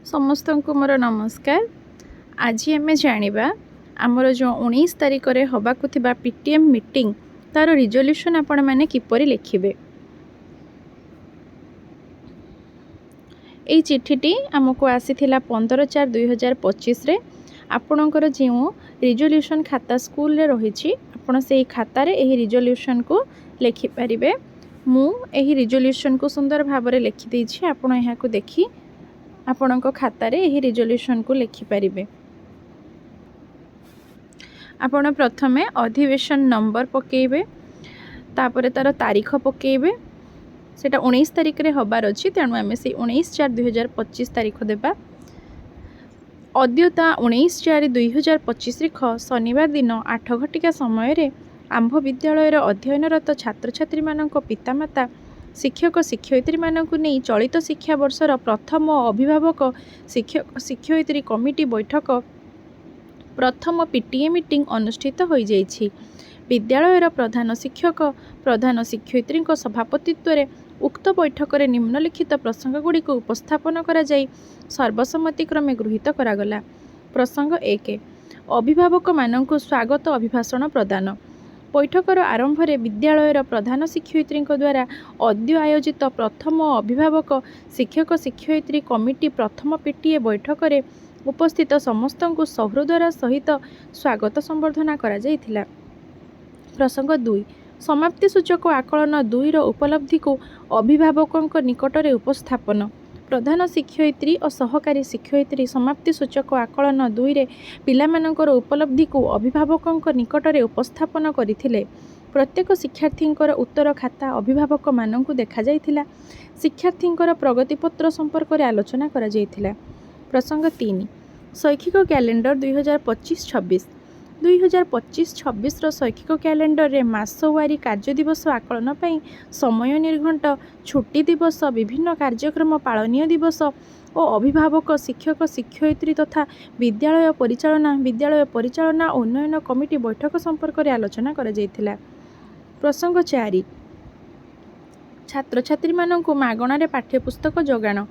समस्त को मोर नमस्कार। आज आम जाना आमर जो 19 तारिख में होबाकु थिबा पीटीएम मीटिंग तार रिजोल्यूशन आपण मैंने किपरि लिखिबे। এই চিঠিটি आमको आसीथिला 15/4/2025 रे आपणकर जो रिजोल्यूशन खाता स्कूल रे रही आपण से खातार यही रिजोल्यूशन को लिखिपारे। मु यही रिजोल्यूशन को सुंदर भाव में लिखिदेछि। आपण यहाँ को देखि आपण खातार यही रिजोल्यूशन को लिखिपारे। आपण प्रथमे अधिवेशन नंबर पकेबे, तापर तार तारीख पकेबे। सेटा 19 तारिख रे हबार अछि, तेणु आमे से 19/4/2025 तारीख देबा। अद्यता 19/4/2025 शनिवार दिन 8 घटिका समय रे आंभ विद्यालय अध्ययनरत छात्र छात्री मानक पितामाता शिक्षक शिक्षयित्री मानक नहीं चलित शिक्षा वर्षर प्रथम अभिभावक शिक्षक शिक्षयित्री कमिटी बैठक प्रथम पीटीए मीटिंग अनुष्ठित हो जाइछि। विद्यालयर प्रधान शिक्षक प्रधान शिक्षयित्री सभापतित्व रे उक्त बैठक में निम्नलिखित प्रसंगगुड़ी को उपस्थापन करा जाई सर्वसम्मतिक्रमे गृहीत करागला। प्रसंग 1 अभिभावक मानक स्वागत अभिभाषण प्रदान। बैठकर आरंभ में विद्यालयर प्रधान शिक्षयित्री द्वारा अद्य आयोजित प्रथम अभिभावक शिक्षक शिक्षयित्री कमिटी प्रथम पीटीए बैठक में उपस्थित समस्त को सौहृदर सहित स्वागत संबर्धना करा जाइथिला। प्रसंग 2 समाप्ति सूचक आकलन 2 उपलब्धि को अभिभावक निकट में उपस्थापन। प्रधान शिक्षयित्री और सहकारी शिक्षयित्री समाप्ति सूचक आकलन 2 पिलामानकर उपलब्धि को अभिभावक निकट में उपस्थापन करथिले। प्रत्येक शिक्षार्थी उत्तर खाता अभिभावक मानक देखा जाइथिला। शिक्षार्थी प्रगतिपत्र संपर्क में आलोचना करा जाइथिला। प्रसंग 3 शैक्षिक कैलेंडर 2025-26 2025-26 शैक्षिक कैलेंडर रे मासवारी कार्य दिवस आकलन पई समय निर्घंट छुट्टी दिवस विभिन्न कार्यक्रम पालनीय दिवस और अभिभावक शिक्षक शिक्षयित्री तथा विद्यालय परिचालना उन्नयन कमिटी बैठक संपर्क में आलोचना करा जाइथिला। प्रसंग 4 छात्र छात्री मानक मागणारे पाठ्यपुस्तक जोगाण।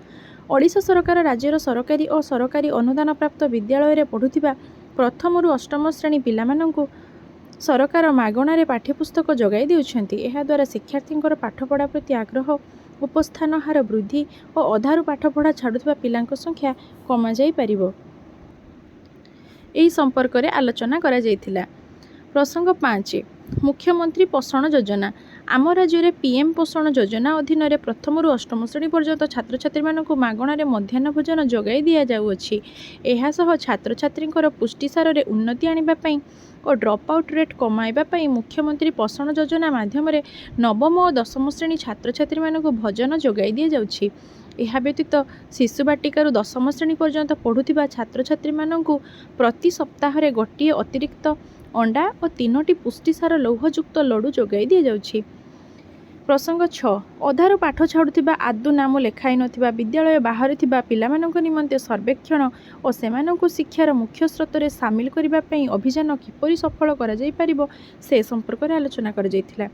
ओडिशा सरकार राज्यर सरकारी और सरकारी अनुदान प्राप्त विद्यालय रे पढ़ुथिबा प्रथम रु अष्टम श्रेणी पिलामानंकु सरकार मागणारे पाठ्यपुस्तक जोगाई देउछन्ति। एहा द्वारा शिक्षार्थींकर पाठपढ़ा प्रति आग्रह उपस्थान हार वृद्धि और अधारु पाठपढ़ा छाड़ुथिबा पिलांक संख्या कमा जाई परिबो। एही संपर्क में आलोचना करा जाइथिला। प्रसंग 5 मुख्यमंत्री पोषण योजना। आम राज्य में पीएम पोषण योजना अधीन रे प्रथम रु अष्टम श्रेणी पर्यंत छात्र छात्री मानक मागणारे मध्याह्न भोजन जोगाई दिया जाउअछि। एहा सह छात्र छात्रींकर पुष्टिसार रे उन्नति आनिबा पई और ड्रप आउट रेट कमाइबा पई मुख्यमंत्री पोषण योजना माध्यम रे नवम और दशम श्रेणी छात्र छात्री मानक भोजन जोगाई दिया जाउछि। एहा व्यतीत शिशु बाटिकारु दशम श्रेणी पर्यंत पढ़ुथिबा छात्र छात्री मानक प्रति सप्ताह रे गोटिए अतिरिक्त अंडा और 3टी पुष्टिसार लौहयुक्त लड्डू जोगाई दिया जाउछि। प्रसंग 6 अधारु पाठ छाड़ुथिबा आदु नाम लेखाई नथिबा विद्यालय बाहर थिबा पिलामानंक निमंते सर्वेक्षण और सेमानंकु शिक्षार मुख्य स्रोत रे शामिल करिबा पई अभियान किपरि सफल करा जाई परिबो से संपर्क में आलोचना करा जाइथिला।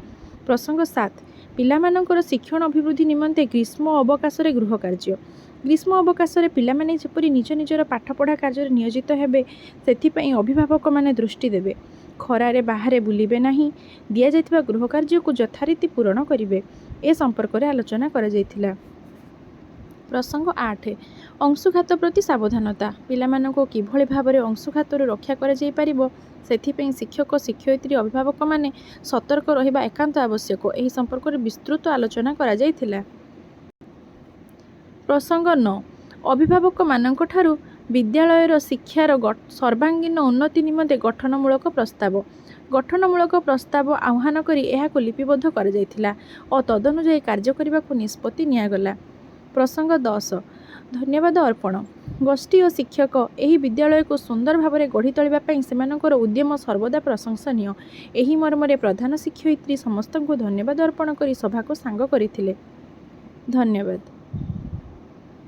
प्रसंग 7 पिलामानंकर शिक्षण अभिवृद्धि निमंते ग्रीष्म अवकाश रे गृह कार्य। ग्रीष्म अवकाश रे पिलामाने जेपरि निज निजर पाठपढ़ा कार्य नियोजित हेबे सेथिपई अभिभावक माने दृष्टि देबे। खरारे बाहर बुलिबे नाही, दिया जाइथिबा गृह कार्य को यथारीति पूरण करिवे। ए संपर्क में आलोचना करा जाइथिला। प्रसंग 8 अंशुघात प्रति सावधानता। पिलामानंको किभଳି भाबरे अंशुघात रक्षा करा जाई परिबो सेथिपई शिक्षक शिक्षयित्री अभिभावक माने सतर्क रहिबा एकांत आवश्यक। एही संपर्क में विस्तृत आलोचना करा जाइथिला। प्रसंग 9 अभिभावक मानक ठारू विद्यालयर शिक्षार सर्वांगीन उन्नति निमंते गठनमूलक प्रस्ताव आह्वान करी एहाको लिपिबद्ध करा जाइथिला और तदनुसार कार्य करने को निष्पत्ति नियागला। प्रसंग 10 धन्यवाद अर्पण। गोष्ठी और शिक्षक एही विद्यालय को सुंदर भाव में गढ़ी तोलिबा पई सेमानकर उद्यम सर्वदा प्रशंसनीय। एही मर्मरे प्रधान शिक्षयित्री समस्त को धन्यवाद अर्पण करी सभा को सांग करथिले। धन्यवाद।